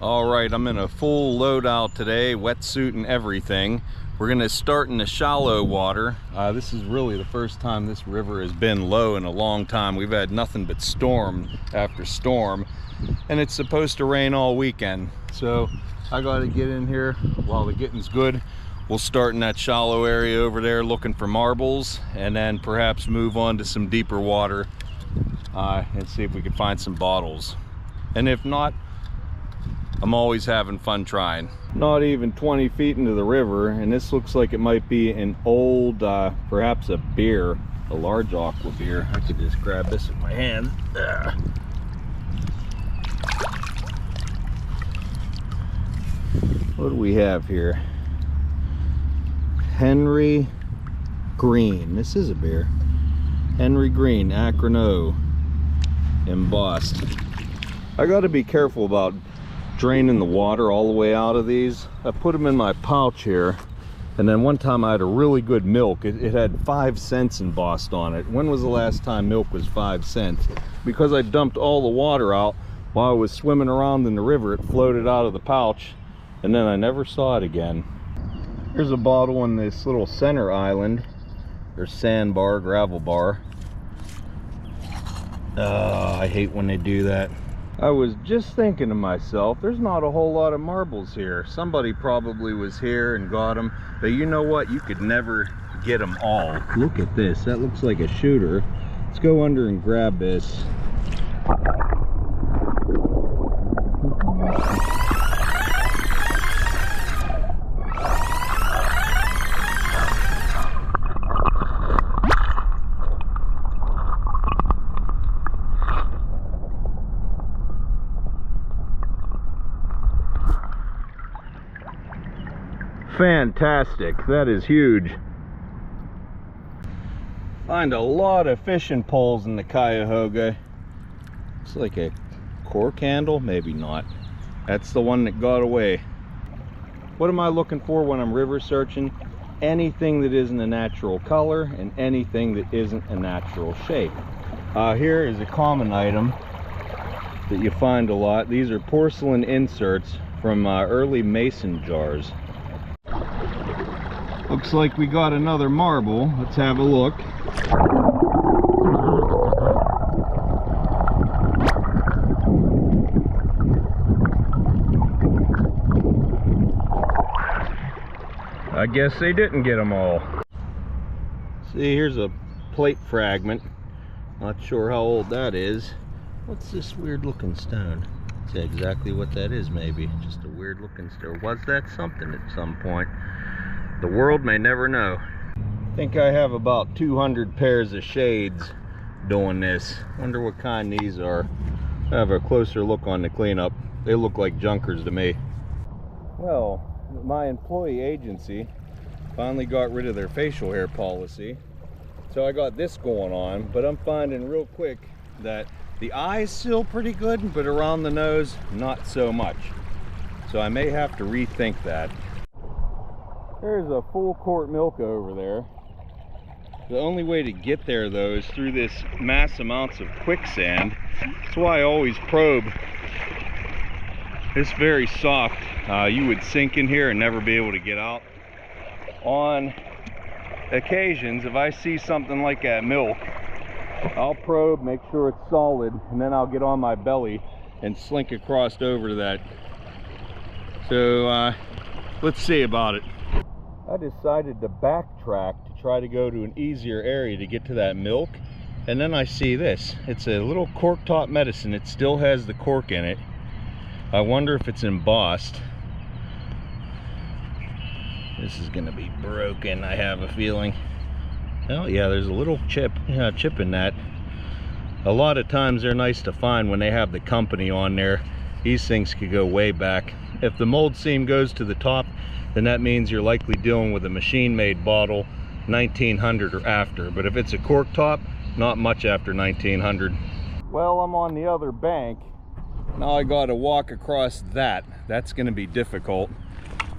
All right, I'm in a full loadout today, wetsuit and everything. We're gonna start in the shallow water. This is really the first time this river has been low in a long time. We've had nothing but storm after storm, and it's supposed to rain all weekend. So I gotta get in here while the getting's good. We'll start in that shallow area over there looking for marbles, and then perhaps move on to some deeper water and see if we can find some bottles. And if not, I'm always having fun trying. Not even 20 feet into the river, and this looks like it might be an old, perhaps a beer, a large aqua beer. I could just grab this with my hand. What do we have here? Henry Green. This is a beer. Henry Green, Akron O, embossed. I got to be careful about draining the water all the way out of these. I put them in my pouch here, and then one time I had a really good milk. It had 5 cents embossed on it. When was the last time milk was 5 cents? Because I dumped all the water out while I was swimming around in the river, it floated out of the pouch, and then I never saw it again. Here's a bottle on this little center island, or sandbar, gravel bar. I hate when they do that. I was just thinking to myself, there's not a whole lot of marbles here. Somebody probably was here and got them, but you know what? You could never get them all. Look at this. That looks like a shooter. Let's go under and grab this. Fantastic. That is huge. Find a lot of fishing poles in the Cuyahoga. It's like a cork handle, maybe not. That's the one that got away. What am I looking for when I'm river searching? Anything that isn't a natural color and anything that isn't a natural shape. Here is a common item that you find a lot. These are porcelain inserts from early mason jars. Looks like we got another marble. Let's have a look. I guess they didn't get them all. See, here's a plate fragment. Not sure how old that is. What's this weird looking stone? See exactly what that is, maybe. Just a weird looking stone. Was that something at some point? The world may never know. I think I have about 200 pairs of shades doing this. Wonder what kind these are. I have a closer look on the cleanup. They look like junkers to me. Well, my employee agency finally got rid of their facial hair policy. So I got this going on, but I'm finding real quick that the eye's still pretty good, but around the nose, not so much. So I may have to rethink that. There's a full quart milk over there. The only way to get there though is through this mass amounts of quicksand. That's why I always probe. It's very soft. You would sink in here and never be able to get out. On occasions, if I see something like that milk, I'll probe, make sure it's solid, and then I'll get on my belly and slink across over to that. So let's see about it. I decided to backtrack to try to go to an easier area to get to that milk, and then I see this. It's a little cork top medicine. It still has the cork in it. I wonder if it's embossed. This is gonna be broken, I have a feeling. Oh yeah, there's a little chip in that. A lot of times they're nice to find when they have the company on there. These things could go way back. If the mold seam goes to the top, then that means you're likely dealing with a machine-made bottle 1900 or after. But if it's a cork top, not much after 1900. Well, I'm on the other bank. Now I gotta walk across that. That's gonna be difficult.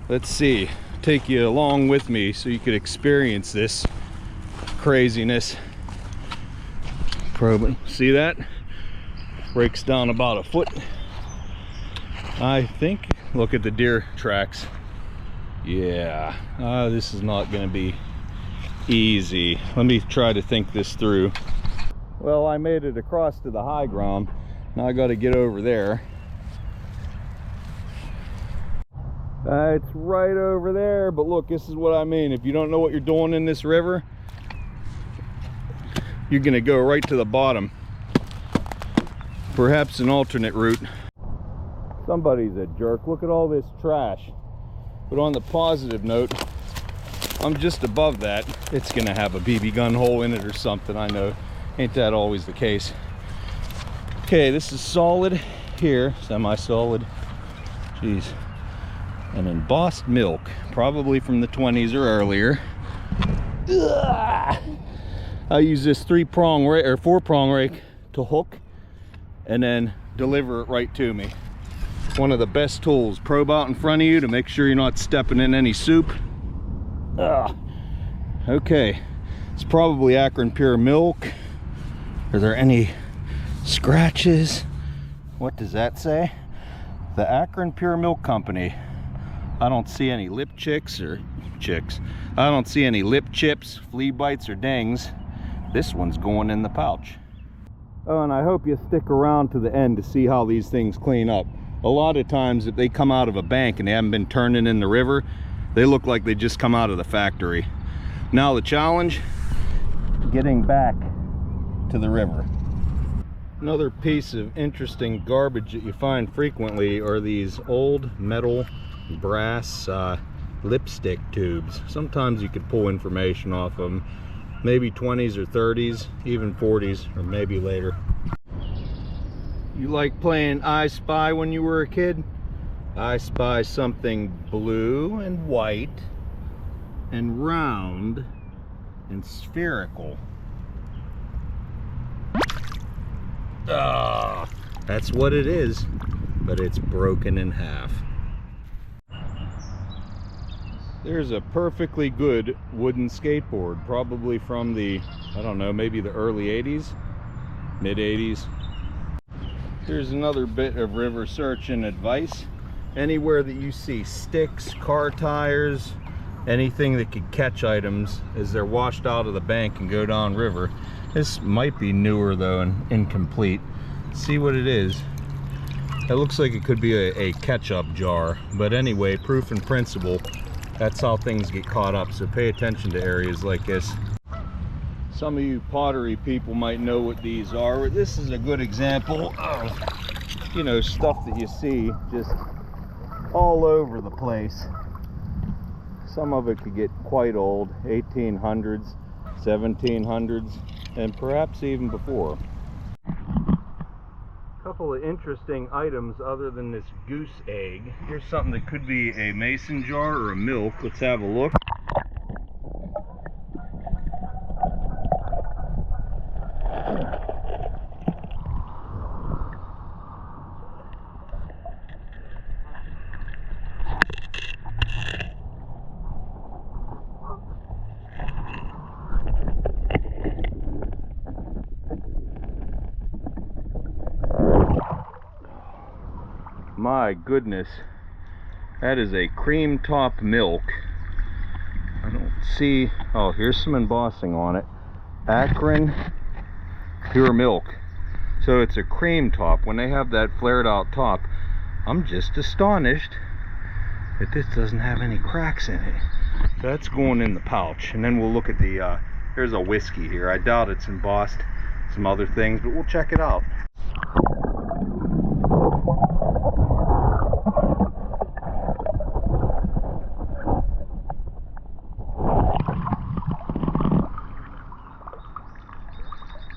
Let's see. Take you along with me so you could experience this craziness. Probing. See that? Breaks down about a foot. I think, look at the deer tracks. Yeah, this is not going to be easy. Let me try to think this through. Well, I made it across to the high ground. Now I got to get over there. It's right over there, but look, this is what I mean. If you don't know what you're doing in this river, you're going to go right to the bottom. Perhaps an alternate route. Somebody's a jerk. Look at all this trash. But on the positive note, I'm just above that. It's gonna have a BB gun hole in it or something, I know. Ain't that always the case? Okay, this is solid here, semi-solid. Jeez. An embossed milk, probably from the 20s or earlier. Ugh. I use this 3-prong rake or 4-prong rake to hook and then deliver it right to me. One of the best tools. Probe out in front of you to make sure you're not stepping in any soup. Okay, it's probably Akron Pure Milk. Are there any scratches? What does that say? The Akron Pure Milk Company. I don't see any lip chicks or chicks. I don't see any lip chips, flea bites, or dings. This one's going in the pouch. Oh, and I hope you stick around to the end to see how these things clean up. A lot of times if they come out of a bank and they haven't been turning in the river, they look like they just come out of the factory. Now the challenge, getting back to the river. Another piece of interesting garbage that you find frequently are these old metal brass lipstick tubes. Sometimes you could pull information off them, maybe 20s or 30s, even 40s, or maybe later. You like playing I Spy when you were a kid? I spy something blue and white and round and spherical. Ah, that's what it is, but it's broken in half. There's a perfectly good wooden skateboard, probably from the, I don't know, maybe the early 80s, mid 80s. Here's another bit of river searching advice. Anywhere that you see sticks, car tires, anything that could catch items as they're washed out of the bank and go down river. This might be newer though and incomplete. See what it is. It looks like it could be a ketchup jar, but anyway, proof and principle. That's how things get caught up, so pay attention to areas like this. Some of you pottery people might know what these are. This is a good example of, you know, stuff that you see just all over the place. Some of it could get quite old, 1800s, 1700s, and perhaps even before. A couple of interesting items other than this goose egg. Here's something that could be a mason jar or a milk. Let's have a look. My goodness, that is a cream top milk. I don't see, oh, here's some embossing on it. Akron Pure Milk. So it's a cream top. When they have that flared out top, I'm just astonished that this doesn't have any cracks in it. That's going in the pouch. And then we'll look at the, there's a whiskey here. I doubt it's embossed, some other things, but we'll check it out.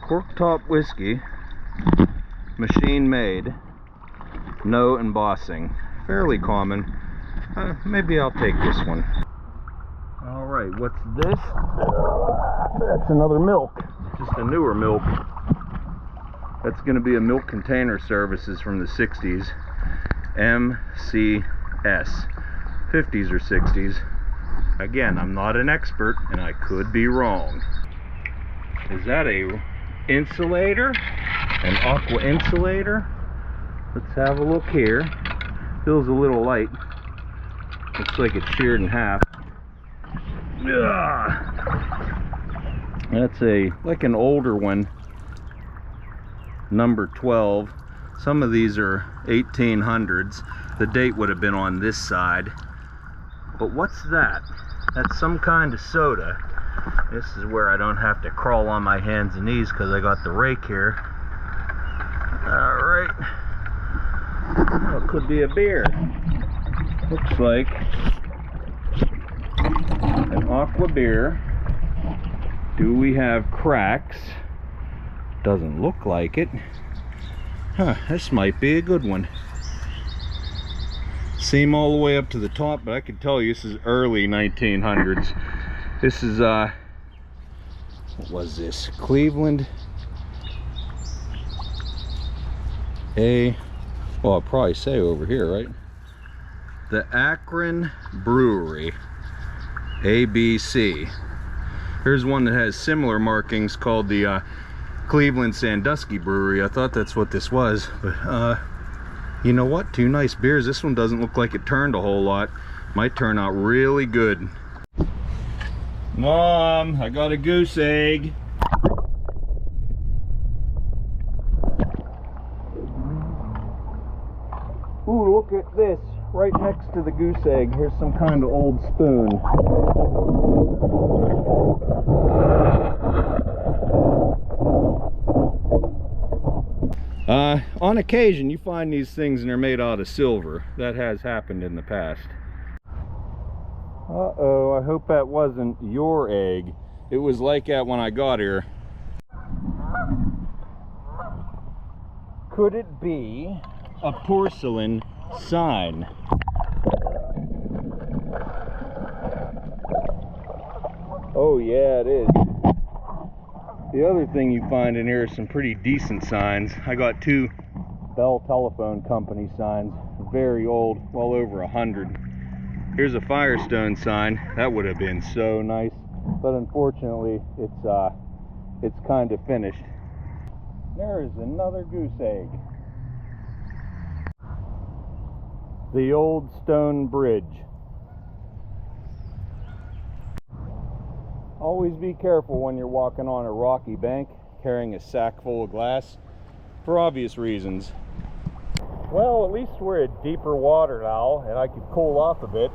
Cork top whiskey, machine made, no embossing. Fairly common. Maybe I'll take this one. Alright, what's this? That's another milk. Just a newer milk. That's going to be a milk container services from the 60s. MCS. 50s or 60s. Again, I'm not an expert and I could be wrong. Is that a insulator? An aqua insulator? Let's have a look here. Feels a little light. Looks like it's sheared in half. Ugh. That's like an older one, number 12. Some of these are 1800s. The date would have been on this side. But what's that? That's some kind of soda. This is where I don't have to crawl on my hands and knees because I got the rake here. Alright. Well, it could be a beer. Looks like an aqua beer. Do we have cracks? Doesn't look like it. Huh, this might be a good one. Seam all the way up to the top, but I can tell you this is early 1900s. This is, what was this? Cleveland. Well, I'll probably say over here, right? The Akron Brewery. ABC. Here's one that has similar markings called the Cleveland Sandusky Brewery. I thought that's what this was, but you know what? Two nice beers. This one doesn't look like it turned a whole lot. Might turn out really good. Mom, I got a goose egg. Ooh, look at this. Right next to the goose egg, here's some kind of old spoon. On occasion you find these things and they're made out of silver. That has happened in the past. Uh-oh, I hope that wasn't your egg. It was like that when I got here. Could it be a porcelain sign? Oh yeah, it is. The other thing you find in here is some pretty decent signs. I got two Bell Telephone Company signs, very old, well over 100. Here's a Firestone sign. That would have been so nice, but unfortunately it's kind of finished. There is another goose egg. The old stone bridge. Always be careful when you're walking on a rocky bank carrying a sack full of glass, for obvious reasons. Well, at least we're at deeper water now and I could cool off a bit.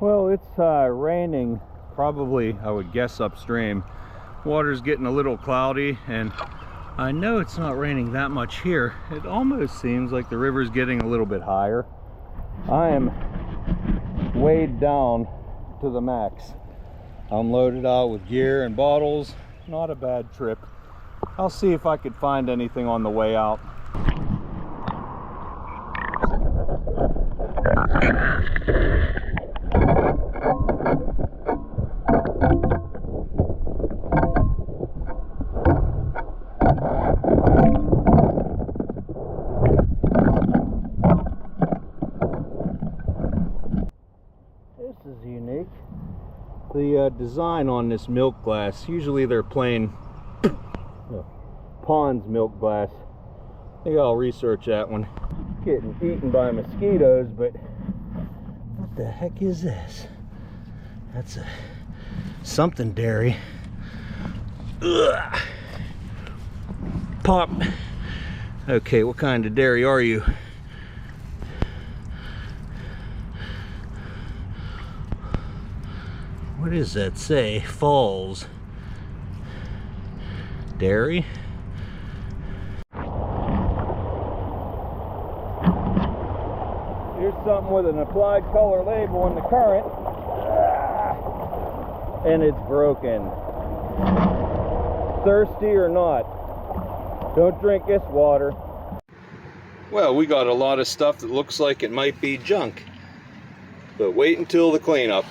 Well, it's raining, probably I would guess upstream. Water's getting a little cloudy, and I know it's not raining that much here. It almost seems like the river's getting a little bit higher. I am weighed down to the max. I'm loaded out with gear and bottles. Not a bad trip. I'll see if I could find anything on the way out. This is unique. The design on this milk glass, usually they're plain Pond's milk glass. I think I'll research that one. Getting eaten by mosquitoes, but what the heck is this? That's a something dairy. Ugh. Pop. Okay, what kind of dairy are you? What does that say? Falls. Dairy? Here's something with an applied color label in the current. And it's broken. Thirsty or not, don't drink this water. Well, we got a lot of stuff that looks like it might be junk. But wait until the cleanup.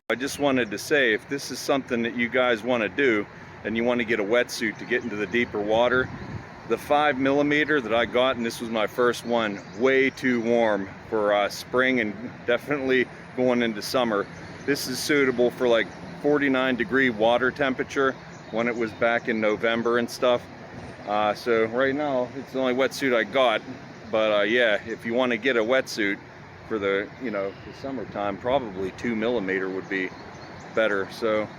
I just wanted to say, if this is something that you guys want to do and you want to get a wetsuit to get into the deeper water, the 5mm that I got, and this was my first one, way too warm for spring and definitely going into summer. This is suitable for like 49-degree water temperature when it was back in November and stuff. So right now it's the only wetsuit I got, but yeah, if you want to get a wetsuit for the, the summertime, probably 2mm would be better. So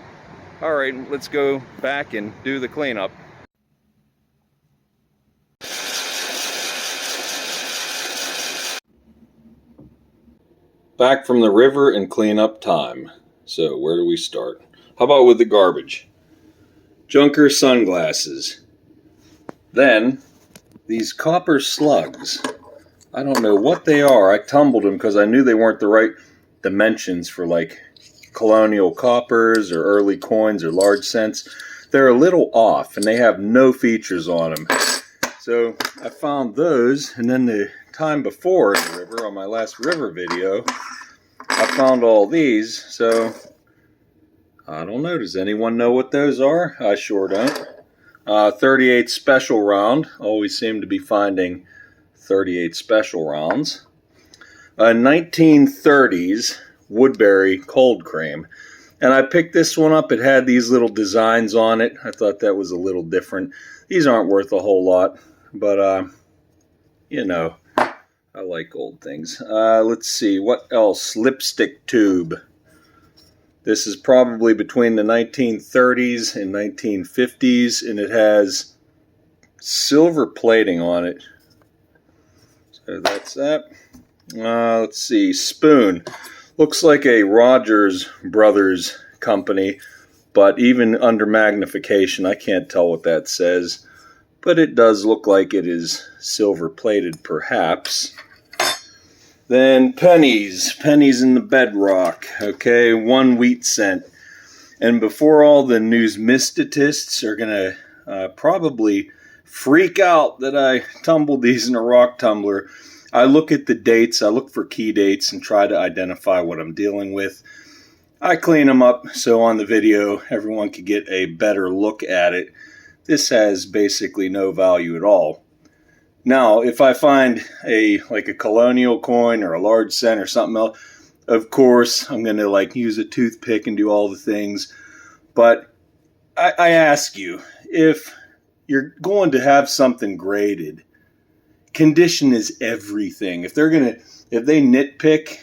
all right, let's go back and do the cleanup. Back from the river and cleanup time. So where do we start? How about with the garbage? Junker sunglasses. Then these copper slugs. I don't know what they are. I tumbled them because I knew they weren't the right dimensions for like colonial coppers or early coins or large cents. They're a little off and they have no features on them. So I found those, and then the time before in the river, on my last river video, I found all these. So I don't know. Does anyone know what those are? I sure don't. 38 special round. Always seem to be finding 38 special rounds. 1930s Woodbury cold cream. And I picked this one up. It had these little designs on it. I thought that was a little different. These aren't worth a whole lot, but I like old things. Let's see, what else? Lipstick tube. This is probably between the 1930s and 1950s, and it has silver plating on it. So that's that. Let's see, spoon. Looks like a Rogers Brothers company, but even under magnification, I can't tell what that says. But it does look like it is silver plated, perhaps. Then pennies in the bedrock. Okay, 1 wheat cent. And before all the numismatists are gonna probably freak out that I tumbled these in a rock tumbler, I look at the dates. I look for key dates and try to identify what I'm dealing with. I clean them up so on the video everyone could get a better look at it. This has basically no value at all. Now, if I find a colonial coin or a large cent or something else, of course I'm going to use a toothpick and do all the things. But I ask you, if you're going to have something graded, condition is everything. If they nitpick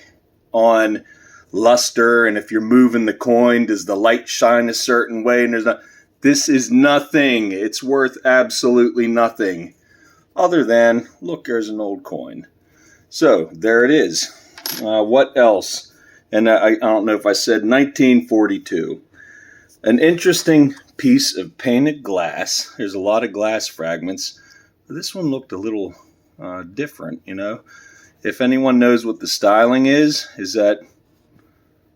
on luster, and if you're moving the coin, does the light shine a certain way? And this is nothing. It's worth absolutely nothing. Other than, look, there's an old coin. So, there it is. What else? And I don't know if I said 1942. An interesting piece of painted glass. There's a lot of glass fragments. This one looked a little different, If anyone knows what the styling is that,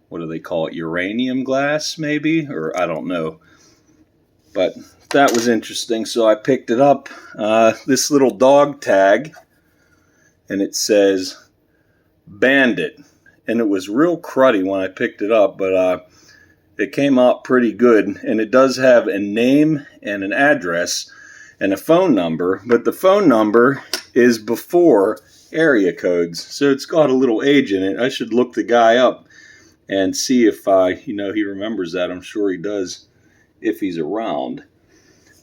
what do they call it, uranium glass, maybe? Or I don't know. But that was interesting, so I picked it up. This little dog tag, and it says Bandit, and it was real cruddy when I picked it up, but it came out pretty good, and it does have a name and an address and a phone number, but the phone number is before area codes, so it's got a little age in it. I should look the guy up and see if he remembers that. I'm sure he does if he's around.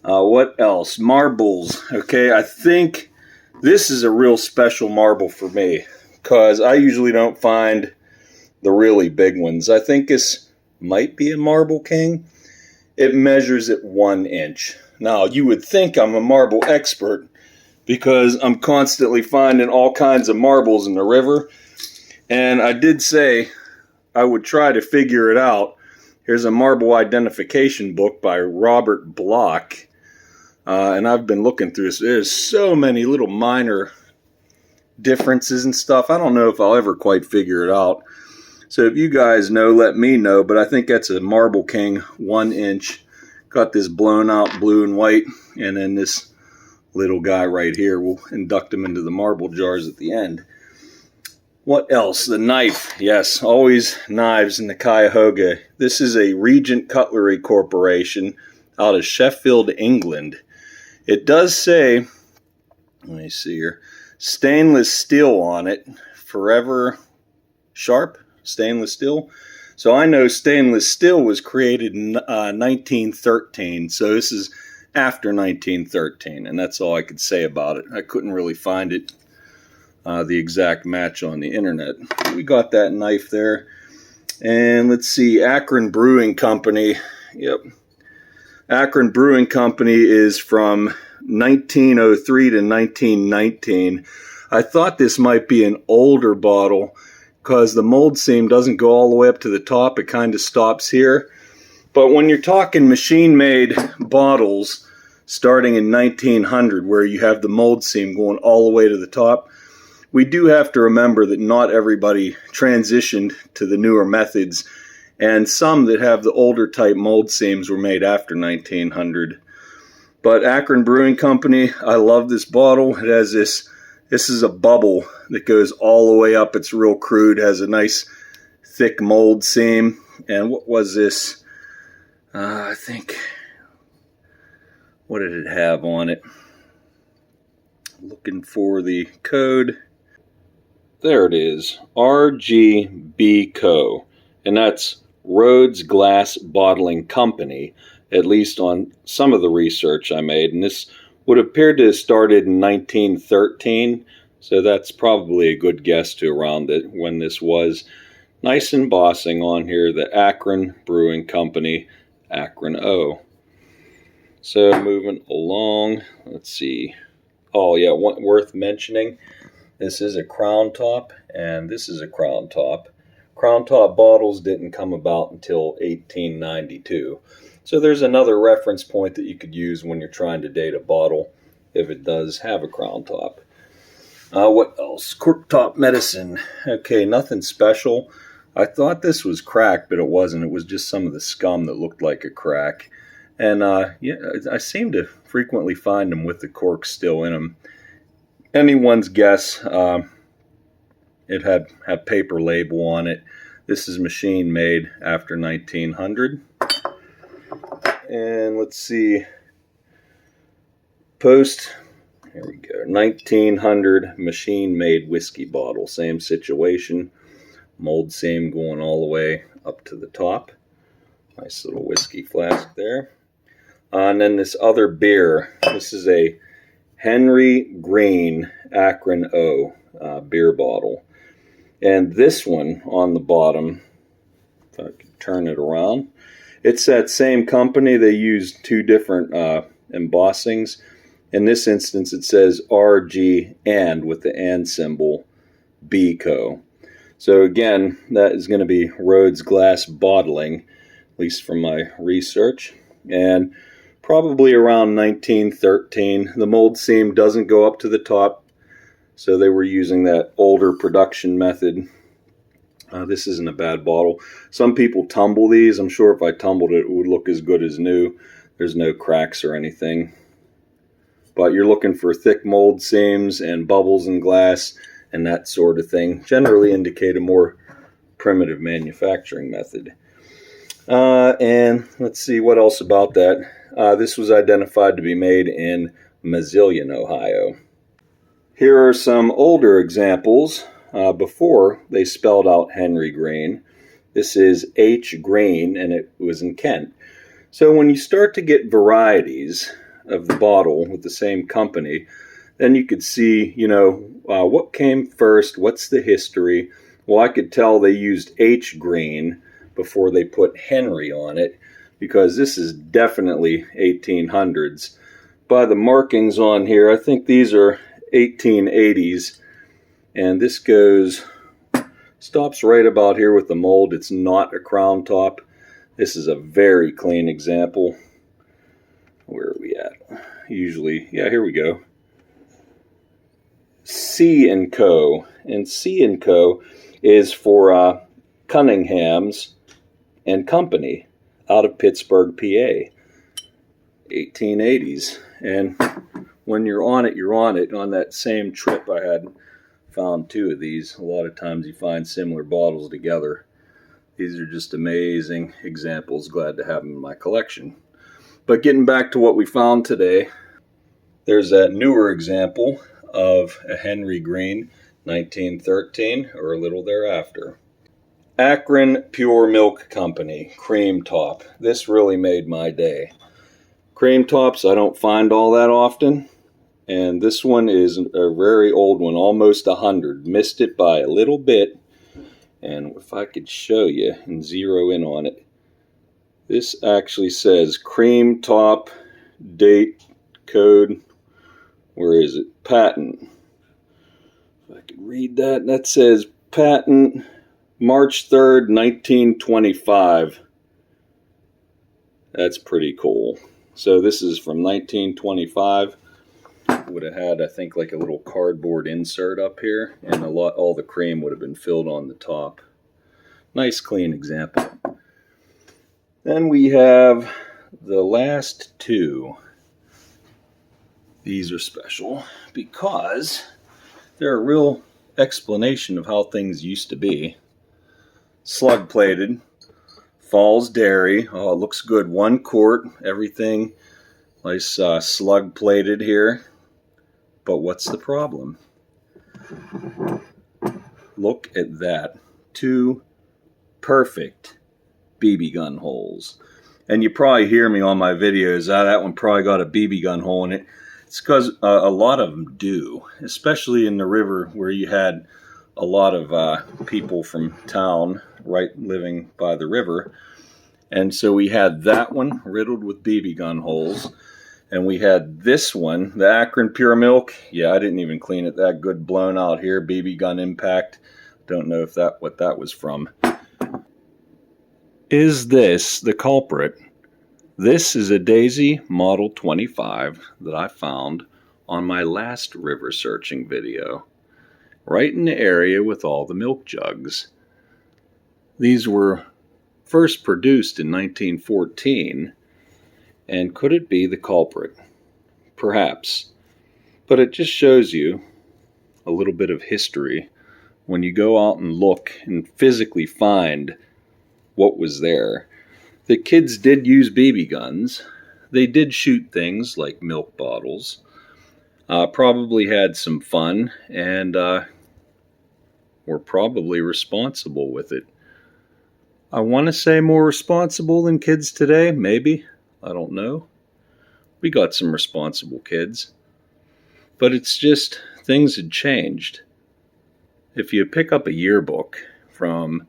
What else? Marbles. Okay, I think this is a real special marble for me because I usually don't find the really big ones. I think this might be a Marble King. It measures at 1 inch. Now, you would think I'm a marble expert because I'm constantly finding all kinds of marbles in the river. And I did say I would try to figure it out. Here's a marble identification book by Robert Block. And I've been looking through this. There's so many little minor differences and stuff. I don't know if I'll ever quite figure it out. So if you guys know, let me know. But I think that's a Marble King 1 inch. Got this blown out blue and white. And then this little guy right here. We'll induct him into the marble jars at the end. What else? The knife. Yes, always knives in the Cuyahoga. This is a Regent Cutlery Corporation out of Sheffield, England. It does say, let me see here, stainless steel on it. Forever sharp stainless steel. So I know stainless steel was created in 1913. So this is after 1913. And that's all I could say about it. I couldn't really find it. The exact match on the internet. We got that knife there. And let's see, Akron Brewing Company. Yep. Akron Brewing Company is from 1903 to 1919. I thought this might be an older bottle because the mold seam doesn't go all the way up to the top. It kind of stops here. But when you're talking machine-made bottles starting in 1900 where you have the mold seam going all the way to the top, we do have to remember that not everybody transitioned to the newer methods, and some that have the older type mold seams were made after 1900. But Akron Brewing Company, I love this bottle. It has this is a bubble that goes all the way up. It's real crude, has a nice thick mold seam. And what was this? I think, what did it have on it? Looking for the code. There it is, RGB Co. And that's Rhodes Glass Bottling Company, at least on some of the research I made. And this would appear to have started in 1913, so that's probably a good guess to around it when this was. Nice embossing on here, the Akron Brewing Company, Akron O. So moving along, let's see. Oh yeah, worth mentioning. This is a crown top, and this is a crown top. Crown top bottles didn't come about until 1892. So there's another reference point that you could use when you're trying to date a bottle, if it does have a crown top. What else? Cork top medicine. Okay, nothing special. I thought this was crack, but it wasn't. It was just some of the scum that looked like a crack. And yeah, I seem to frequently find them with the cork still in them. Anyone's guess. It had paper label on it. This is machine made after 1900. And let's see. Here we go. 1900 machine made whiskey bottle. Same situation. Mold seam going all the way up to the top. Nice little whiskey flask there. And then this other beer. This is a Henry Green Akron O beer bottle. And this one on the bottom, if I can turn it around, it's that same company. They used two different embossings. In this instance, it says RG and with the and symbol, B Co. So again, that is going to be Rhodes Glass Bottling, at least from my research. And probably around 1913. The mold seam doesn't go up to the top, so they were using that older production method. This isn't a bad bottle. Some people tumble these. I'm sure if I tumbled it, it would look as good as new. There's no cracks or anything. But you're looking for thick mold seams and bubbles in glass and that sort of thing. Generally indicate a more primitive manufacturing method. And let's see what else about that. This was identified to be made in Massillon, Ohio. Here are some older examples before they spelled out Henry grain. This is H. grain, and it was in Kent. So when you start to get varieties of the bottle with the same company, then you could see, what came first, what's the history. Well, I could tell they used H. grain before they put Henry on it, because this is definitely 1800s. By the markings on here, I think these are 1880s, and this stops right about here with the mold. It's not a crown top. This is a very clean example. Where are we at? Usually, yeah, here we go. C & Co. And C & Co. is for Cunningham's and Company out of Pittsburgh, PA. 1880s. And when you're on it, you're on it. On that same trip, I had found 2 of these. A lot of times you find similar bottles together. These are just amazing examples. Glad to have them in my collection. But getting back to what we found today, there's that newer example of a Henry grain, 1913 or a little thereafter. Akron Pure Milk Company, cream top. This really made my day. Cream tops I don't find all that often, and this one is a very old one, almost 100. Missed it by a little bit, and if I could show you and zero in on it, this actually says cream top, date, code, where is it? Patent. If I could read that, that says patent March 3rd, 1925. That's pretty cool. So this is from 1925. Would have had, I think, like a little cardboard insert up here, and all the cream would have been filled on the top. Nice clean example. Then we have the last 2. These are special because they're a real explanation of how things used to be. Slug plated. Falls Dairy. Oh, it looks good. 1 quart. Everything nice slug plated here. But what's the problem? Look at that. 2 perfect BB gun holes. And you probably hear me on my videos. That one probably got a BB gun hole in it. It's because a lot of them do. Especially in the river where you had a lot of people from town living by the river. And so we had that one riddled with BB gun holes. And we had this one, the Akron Pure Milk. Yeah, I didn't even clean it that good, blown out here. BB gun impact. Don't know if what that was from. Is this the culprit? This is a Daisy Model 25 that I found on my last river searching video. Right in the area with all the milk jugs. These were first produced in 1914, and could it be the culprit? Perhaps. But it just shows you a little bit of history when you go out and look and physically find what was there. The kids did use BB guns. They did shoot things like milk bottles. Probably had some fun, and were probably responsible with it. I want to say more responsible than kids today, maybe. I don't know. We got some responsible kids. But it's just, things had changed. If you pick up a yearbook from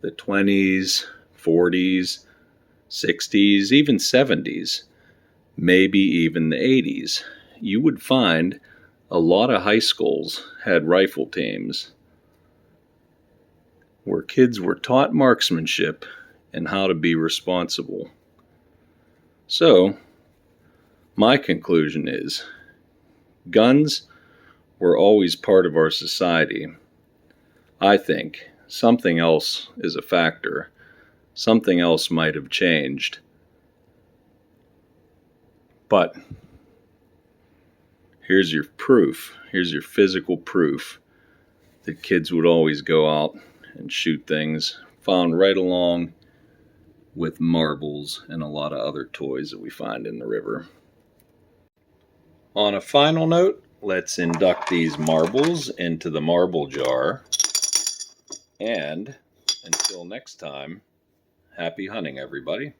the 20s, 40s, 60s, even 70s, maybe even the 80s, you would find a lot of high schools had rifle teams where kids were taught marksmanship and how to be responsible. So, my conclusion is, guns were always part of our society. I think something else is a factor. Something else might have changed. But here's your proof. Here's your physical proof that kids would always go out and shoot things found right along with marbles and a lot of other toys that we find in the river. On a final note, let's induct these marbles into the marble jar. And until next time, happy hunting, everybody.